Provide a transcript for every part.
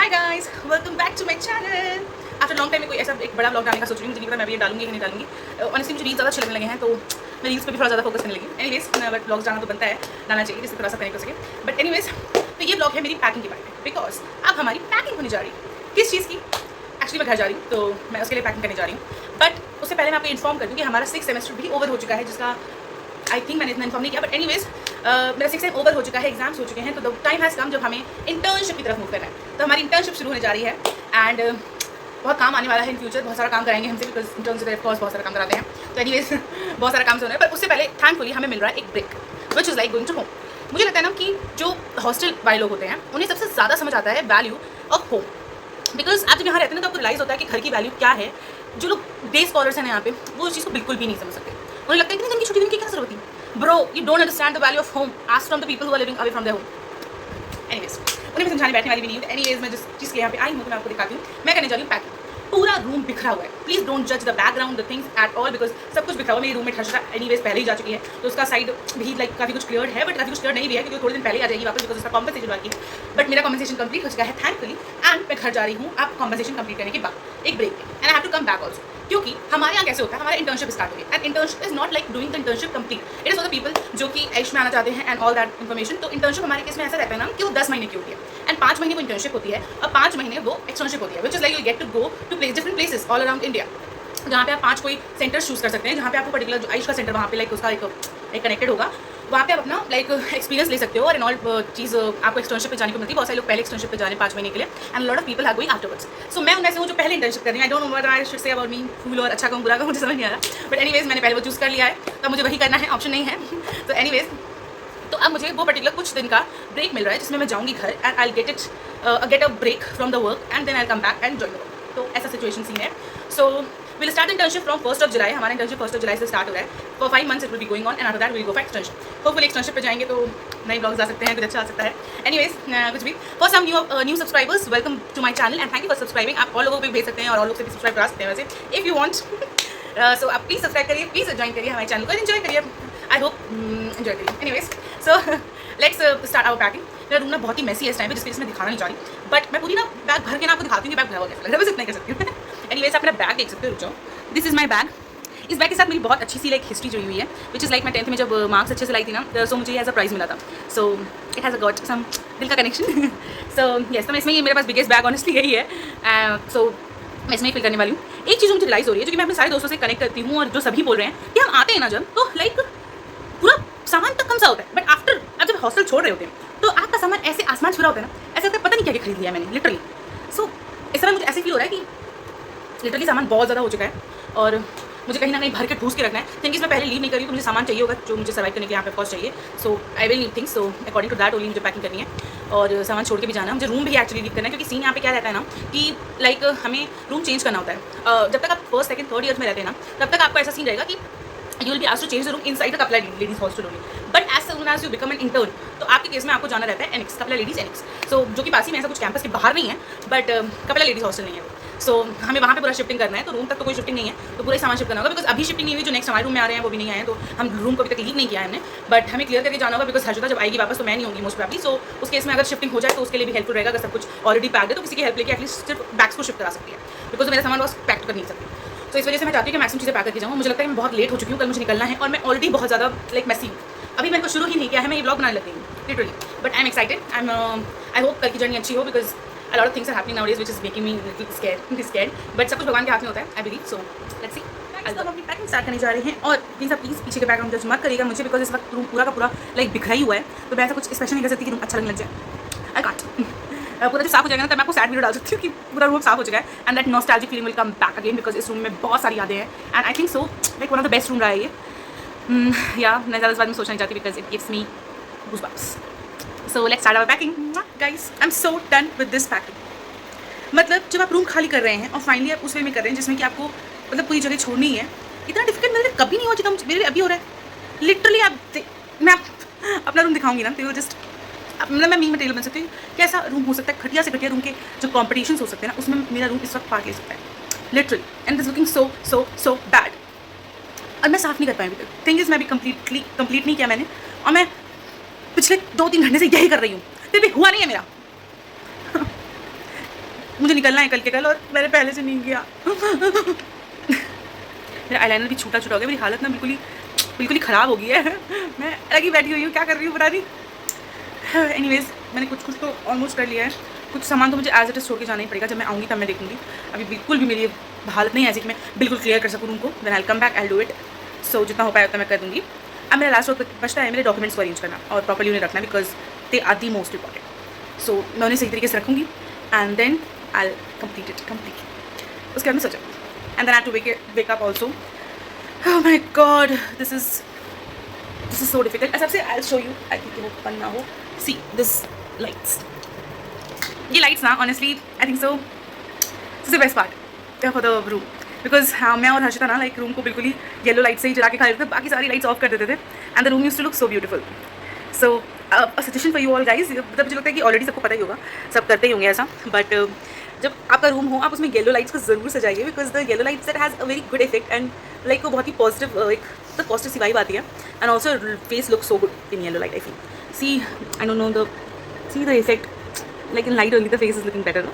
Hi guys, welcome back to my channel. After long time में कोई ऐसा एक बड़ा ब्लॉग डालने का सोच रही हूँ। मुझे नहीं पता मैं भी ये डालूंगी कि नहीं डालूंगी। ऑनेस्टली मुझे रील्स ज़्यादा अच्छे लगने लगे हैं, तो मैं रील्स पे भी थोड़ा ज़्यादा फोकस करने लगी। एनीवेज, बट ब्लॉग्स डालना तो बनता है, डालना चाहिए जिससे थोड़ा सा कनेक्ट हो सके। बट एनीवेज, तो ये ब्लॉग है मेरी पैकिंग के बारे में, बिकॉज अब हमारी पैकिंग होने जा रही है। किस चीज़ की? एक्चुअली मैं घर जा रही हूँ, तो मैं उसके लिए पैकिंग करने जा रही हूँ। बट उससे पहले मैं आपको इन्फॉर्म कर दूँ कि हमारा 6th सेमेस्टर भी ओवर हो चुका है, जिसका आई थिंक मैंने इतना इन्फॉर्म नहीं किया। बट एनीवेज, मेरा 6th सेम ओवर हो चुका है, एग्जाम्स हो चुके हैं, तो द टाइम हैज़ कम जब हमें इंटर्नशिप की तरफ मूव करना है। तो हमारी इंटर्नशिप शुरू होने जा रही है एंड बहुत काम आने वाला है इन फ्यूचर। बहुत सारा काम कराएंगे हमसे, बिकॉज इंटर्नशिप ऑफ कोर्स बहुत सारा काम कराते हैं। तो एनीवेज बहुत सारा काम से होना है, पर उससे पहले थैंकफुली हमें मिल रहा है एक break, which is like going to home. मुझे लगता है ना कि जो हॉस्टल वाले लोग होते हैं उन्हें सबसे ज़्यादा समझ आता है वैल्यू ऑफ होम, बिकॉज आप जब यहाँ रहते हैं ना तो आपको रियलाइज़ होता है कि घर की वैल्यू क्या है। जो लोग डे स्कॉलर्स हैं यहाँ पे, वो इस चीज़ को बिल्कुल भी नहीं समझ सकते। उन्हें लगता है कि दिन की छुट्टी दिन की क्या जरूरत है। Bro, you don't understand the value of home. Ask from the people who are living away from their home. Anyways, उन्हें मैं समझाने बैठने वाली भी नहीं हूँ। Anyways, मैं जिस चीज़ के यहाँ पे आई हूँ तो मैं आपको दिखाती हूँ। मैं करने जा रही हूँ पैकिंग। पूरा रूम बिखरा हुआ है। प्लीज़ डोंट जज the background, the things at all, because सब कुछ बिखरा हुआ है। मेरी रूममेट हर्षिता एनीवेज पहले ही जा चुकी है, तो उसका साइड भी लाइक काफ़ी कुछ क्लियर है, बट काफ़ी कुछ क्लियर नहीं भी है क्योंकि थोड़े दिन पहले आ जाएगी वापस, बिकॉज उसका कॉम्पनसेशन बाकी है। बट मेरा कॉम्पनसेशन कंप्लीट हो चुका है थैंकफुली, एंड मैं घर जा रही हूँ आप कॉम्पनसेशन कंप्लीट करने के बाद एक ब्रेक पे, and I have to come back also. क्योंकि हमारे यहाँ कैसे होता है, हमारा इंटर्नशिप स्टार्ट हो गया, and internship is not like doing the internship complete, it is for the people जो कि एश में आना चाहते हैं एंड ऑल दैट इन्फॉर्मेशन। तो इंटर्नशिप हमारे केस में ऐसा रहता है ना कि वो 10 महीने की होती है, एंड 5 महीने वो इंटर्नशिप होती है और 5 महीने वो एक्सटर्नशिप होती है, which is like you get to go to place different places all around India, जहाँ पे आप 5 कोई सेंटर चूज कर सकते हैं, जहाँ पे आपको पर्टिकुलर जो आयुष का सेंटर वहाँ पे लाइक उसका एक कनेक्टेड होगा, वहाँ पे आप अपना लाइक एक्सपीरियंस ले सकते हो और इन ऑल चीज़ आपको एक्सटर्नशिप पे जाने को मिलती है। बहुत सारे लोग पहले एक्सटर्नशिप पे जाने 5 महीने के लिए, and lot of people are going afterwards. So मैं उनमें से हूँ जो पहले इंटर्नशिप कर रही हूँ। I don't know what I should say about me, फूल और अच्छा कहूँ बुरा कहूँ, मुझे समझ नहीं आ रहा। बट एनीवेज मैंने पहले वो चूज़ कर लिया है, तो मुझे वही करना है, ऑप्शन नहीं है। तो एनीवेज, तो अब मुझे वो पर्टिकुलर कुछ दिन का ब्रेक मिल रहा है जिसमें मैं जाऊँगी घर, and I get a break from the work, and then I come back and join the work. तो ऐसा सिचुएशन सीन है। So will start internship from 1st of July। हमारा इंटर्नशिप 1st of July से start हो रहा है। For 5 months it will be going on, and after that will go for externship. Hopefully externship पे जाएंगे तो नए ब्लॉग्स आ सकते हैं, कुछ अच्छा आ सकता है। एनीवेज, कुछ भी for some new subscribers, welcome to my channel and thank you for subscribing. आप और लोगों को भी भेज सकते हैं और और लोग से भी सब्सक्राइब करा सकते हैं वैसे, इफ़ यू वांट। सो आप प्लीज़ सब्सक्राइब करिए, प्लीज़ ज्वाइन करिए हमारे चैनल को, एंजॉय करिए। आई होप एंजॉय करिए। Anyways, so let's start our packing. मेरा रूम ना बहुत ही मैसी है इस टाइम पे, जिसकी मैं दिखाना नहीं चाह रही, बट मैं पूरी ना बैग भर के ना आपको दिखाती हूँ कि बैग भरा हुआ कैसा लग रहा है, बस इतना ही कर सकती हूँ। एनीवेज, आप मेरा बैग देख सकते हो, रुक जाओ। This is my bag. इस बैग के साथ मेरी बहुत अच्छी सी लाइक हिस्ट्री जुड़ी हुई है, विच इज़ लाइक मैं 10th में जब मार्क्स अच्छे से लाई थी ना, सो मुझे एज अ प्राइज़ मिला था। So it has a got some दिल का कनेक्शन। सो यस, तो मैं इसमें मेरे पास बिगेस्ट बैग ऑनेस्टली यही है। सो मैं इसमें ही फिल करने वाली हूँ। एक चीज़ मुझे रियलाइज़ हो रही है, जो कि मैं अपने सारे दोस्तों से कनेक्ट करती हूँ और जो सभी बोल रहे हैं कि हम आते हैं ना जब, तो लाइक पूरा सामान तक कम सा होता है, बट आफ्टर आप जब हॉस्टल छोड़ रहे होते हैं तो आपका सामान ऐसे आसमान छू रहा होता है ना, ऐसे लगता है पता नहीं क्या क्या खरीद लिया मैंने लिटरली। सो इस तरह मुझे ऐसे फील हो रहा है कि लिटरली सामान बहुत ज़्यादा हो चुका है और मुझे कहीं ना कहीं भर के ठूस के रखना है। थिंग्स मैं पहले लीव नहीं करी, तो मुझे सामान चाहिए होगा जो मुझे सर्वाइव करने के यहाँ पे कॉस्ट चाहिए। So I will need things, so according to that only मुझे पैकिंग करनी है और सामान छोड़ के भी जाना है। मुझे रूम भी एक्चुअली लीव करना है, क्योंकि सीन यहाँ पे क्या रहता है ना कि लाइक हमें रूम चेंज करना होता है। जब तक आप 1st, 2nd, 3rd ईयर में रहते हैं ना, तब तक आपको ऐसा सीन रहेगा कि you will be asked to change the room inside the कपला ladies hostel only. But as soon as you become an intern, तो आपके केस में आपको जाना रहता है एनेक्स, कपला लेडीज एनेक्स। सो जो कि पास ही में ऐसा कुछ कैंपस के बाहर नहीं है, बट कपला लेडीज हॉस्टल नहीं है वो। सो हमें वहाँ पे पूरा शिफ्टिंग करना है, तो रूम तक तो कोई शिफ्टिंग नहीं है, तो पूरा सामान शिफ्ट करना होगा। बिकॉज अभी शिफ्टिंग नहीं हुई, जो नेक्स्ट हमारे रूम में आ रहे हैं वो भी नहीं आए हैं, तो हम रूम को अभी तक लीव नहीं किया है हमने, बट हमें क्लियर करके जाना होगा। बिकॉज हर्षिता जब आएगी वापस तो मैं नहीं होंगी मोस्ट प्रॉब्ली। सो उस केस में अगर शिफ्टिंग हो जाए तो उसके लिए भी हेल्पफुल रहेगा। अगर सब कुछ ऑलरेडी पैक्ड है तो किसी की हेल्प लेके एटलीस्ट सिर्फ बैग्स को शिफ्ट करा सकती है, बिकॉज मेरा सामान बस पैक कर नहीं सकती। तो इस वजह से मैं चाहती हूँ कि मैक्सिमम चीज़ें पैक करके जाऊँ। मुझे लगता है मैं बहुत लेट हो चुकी हूँ, कल मुझे निकलना है और मैं ऑलरेडी बहुत ज़्यादा लाइक मैसी हूँ। अभी मैंने को शुरू ही नहीं किया है, मैं ये ब्लॉग बनाने लगी हूँ literally, but I am excited. I hope कल की जर्नी अच्छी हो, because a lot of things are happening nowadays which is making me little scared, but सब कुछ भगवान के हाथ में होता है, I believe, so let's see। अब हम अपनी पैकिंग स्टार्ट करने जा रहे हैं और प्लीज़ पीछे के बैकग्राउंड जज मत करिएगा मुझे, बिकॉज इस वक्त रूम पूरा का पूरा लाइक बिखरा ही हुआ है, तो मैं ऐसा कुछ स्पेशल नहीं कर सकती कि रूम अच्छा लगने लग जाए। I can't. पूरा जब साफ हो जाएगा ना तब मैं आपको सैड वीडियो डाल सकती हूँ कि पूरा रूम साफ हो चुका है, and that nostalgic feeling will come back again, because इस रूम में बहुत सारी यादें हैं, and I think so like one of the best room रहा है ये। या मैं ज़्यादा इस बारे में सोचना नहीं चाहती, because it gives me goosebumps. So let's start our packing guys. I am so done with this packing. मतलब जब आप रूम खाली कर रहे हैं और फाइनली आप उस वे में कर रहे हैं जिसमें कि आपको मतलब पूरी जगह छोड़नी है, इतना डिफिकल्ट मेरे लिए कभी नहीं हुआ जितना मेरे लिए अभी हो रहा है लिटरली। मैं अपना रूम दिखाऊंगी ना तो जस्ट मतलब मैं मीम मटेरियल बन सकती हूँ कि ऐसा रूम हो सकता है। घटिया से घटिया रूम के जो कॉम्पिटिशन हो सकते हैं ना, उसमें मेरा रूम इस वक्त पार्ट ले सकता है literally, and this looking so so so bad. और मैं साफ़ नहीं कर पाई अभी तक। थिंग इज़ मैं भी कंप्लीट नहीं किया मैंने, और मैं पिछले 2-3 घंटे से यही कर रही हूँ, फिर भी हुआ नहीं है मेरा। मुझे निकलना है कल के कल और मैंने पहले से नहीं किया। मेरा आईलाइनर भी छोटा छोटा हो गया, मेरी हालत ना बिल्कुल ही ख़राब हो गई है। मैं अलग ही बैठी हुई हूँ, क्या कर रही हूँ पता नहीं। एनीवेज मैंने कुछ तो ऑलमोस्ट कर लिया है। कुछ सामान तो मुझे एज इट इज छोड़ के जाना ही पड़ेगा, जब मैं आऊँगी तब मैं देखूँगी। अभी बिल्कुल भी मेरी हालत नहीं है ऐसी कि मैं बिल्कुल क्लियर कर सकूँ रूम को। Then I come back, I do it. So जितना हो पाए उतना मैं कर दूँगी। अब मेरा लास्ट वर्क बचता है मेरे डॉक्यूमेंट्स को अरेंज करना और प्रॉपर्ली उन्हें रखना, because they are the most important. So मैं उन्हें सही तरीके से रखूँगी and then I complete it completely. उसके बाद मैं सोचा and then I to wake up also. Oh my god, this is so difficult. सबसे I'll show you. I think वो पन्ना हो. See this lights. ये lights ना honestly I think so. This is the best part for the room. Because हाँ मैं और हर्षिता ना like room को बिल्कुल ही yellow light से ही जला के खा लेते थे, बाकी सारी lights off कर देते थे and the room used to look so beautiful. So a suggestion for you all guys. मतलब मुझे लगता है कि already सबको पता ही होगा, सब करते ही होंगे ऐसा. But जब आपका रूम हो आप उसमें येलो लाइट्स को ज़रूर सजाइए, because the yellow lights that has a very good effect and like वो बहुत ही पॉजिटिव एक तो पॉजिटिव सी वाइब आती है and also face look so good in yellow light. I feel see I don't know the see the effect like in light only the face is looking better no.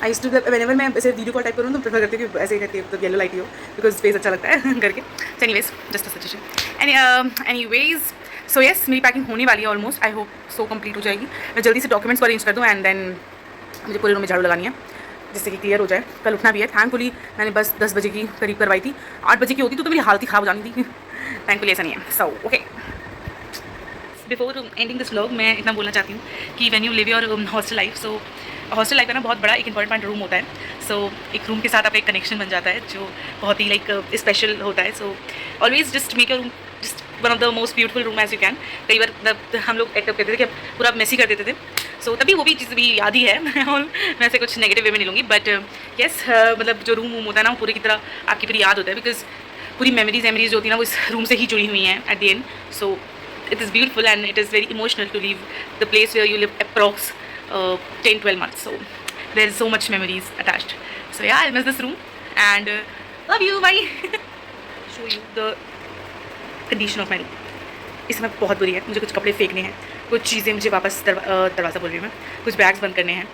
I used to whenever मैं ऐसे video call type करूँ तो prefer करती हूँ कि ऐसे ही रहती है तो येलो लाइट ही हो, बिकॉज फेस अच्छा लगता है करके। So anyways just a suggestion. Anyways so yes मेरी पैकिंग होने वाली है almost, I hope so complete हो जाएगी। मैं जल्दी से डॉक्यूमेंट्स को अरेंज कर दूँ एंड देन मुझे पूरे रूम में झाड़ू लगानी है जिससे कि क्लियर हो जाए। कल उठना भी है, थैंकफुली मैंने बस 10 बजे की करीब करवाई थी, 8 बजे की होती तो मेरी हालत ही ख़राब हो जानी थी। थैंकफुली ऐसा नहीं है। So okay, before ending this vlog मैं इतना बोलना चाहती हूँ कि when you live your hostel life, so hostel life का ना बहुत बड़ा एक इंपॉर्टेंट रूम होता है। सो एक रूम के साथ आपका एक कनेक्शन बन जाता है जो बहुत ही लाइक स्पेशल होता है। So always just make your room just one of the most beautiful room as you can. कई बार हम लोग एक्टअप करते थे कि पूरा मेसी कर देते थे, सो तभी वो भी चीज़ भी याद ही है। और मैं ऐसे कुछ नेगेटिव वे में नहीं लूँगी, बट येस मतलब जो रूम होता है ना वो पूरी की तरह आपकी पूरी याद होता है, बिकॉज पूरी मेमोरीज जो होती है ना वो इस रूम से ही जुड़ी हुई हैं at the end. So it is beautiful and it is very emotional to leave the place where you live approx 10-12 months. So there is so much memories attached. So yeah, I miss this room and love you. Bye. Show you the condition of my room. इस समय बहुत बुरी है, मुझे कुछ कपड़े फेंकने हैं, कुछ चीज़ें मुझे वापस दरवाज़ा बोल रही हूँ मैं, कुछ बैग्स बंद करने हैं,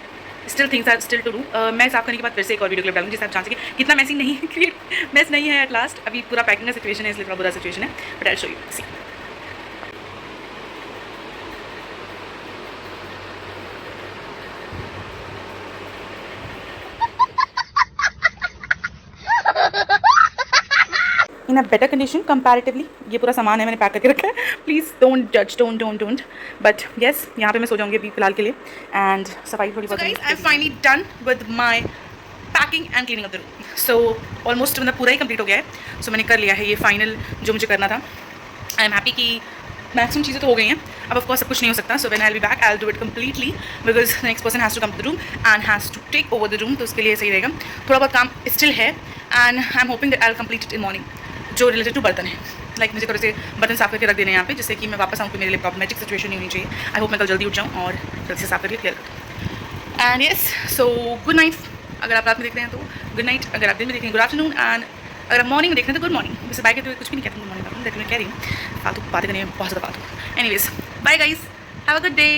still things are still to do. मैं साफ करने के बाद फिर से एक और वीडियो क्लिप डालूंगी जिससे आप जान सकें कितना मैसी नहीं क्रिएट मैस नहीं है एट लास्ट। अभी पूरा पैकिंग का सिचुएशन है इसलिए थोड़ा बुरा सिचुएशन है, but I show you. See in a better condition comparatively. ये पूरा सामान है मैंने पैक करके रखा है, प्लीज़ डोंट जज, डोंट बट येस यहाँ पे मैं सो जाऊँगी अभी फिलहाल के लिए एंड सफाई थोड़ी बहुत। I am finally done with my packing and cleaning of the room. So almost मतलब पूरा ही कंप्लीट हो गया है। सो मैंने कर लिया है ये फाइनल जो मुझे करना था। आई एम हैप्पी कि मैक्सिमम चीज़ें तो हो गई हैं, अब ऑफकोर्स सब कुछ नहीं हो सकता। So when I will be back I will do it completely, because the next person has to come to the room and has to take over the room, तो उसके लिए सही रहेगा। थोड़ा बहुत काम स्टिल है and I am hoping that I will complete it in morning. जो रिलेटेड टू बर्तन है, लाइक मुझे थोड़े से बर्तन साफ करके रख देने यहाँ पे, जिससे कि मैं वापस आऊँ कि मेरे लिए प्रॉब्लमेटिक सिचुएशन नहीं होनी चाहिए। आई होप मैं कल जल्दी उठ जाऊँ और जल्दी से साफ करके क्लियर कर। And yes so good night अगर आप रात में देख रहे हैं तो गुड नाइट, अगर आप दिन में देख रहे हैं गुड आफ्टरनून, एंड अगर आप मॉर्निंग में देख रहे हैं तो गुड मॉर्निंग। वैसे बाय कहते हुए कुछ भी नहीं कहते गुड मॉर्निंग, लेकिन मैं कह रही हूँ फालतू बातें करने में बहुत ज़्यादा फालतू। Anyways bye guys, have a good day.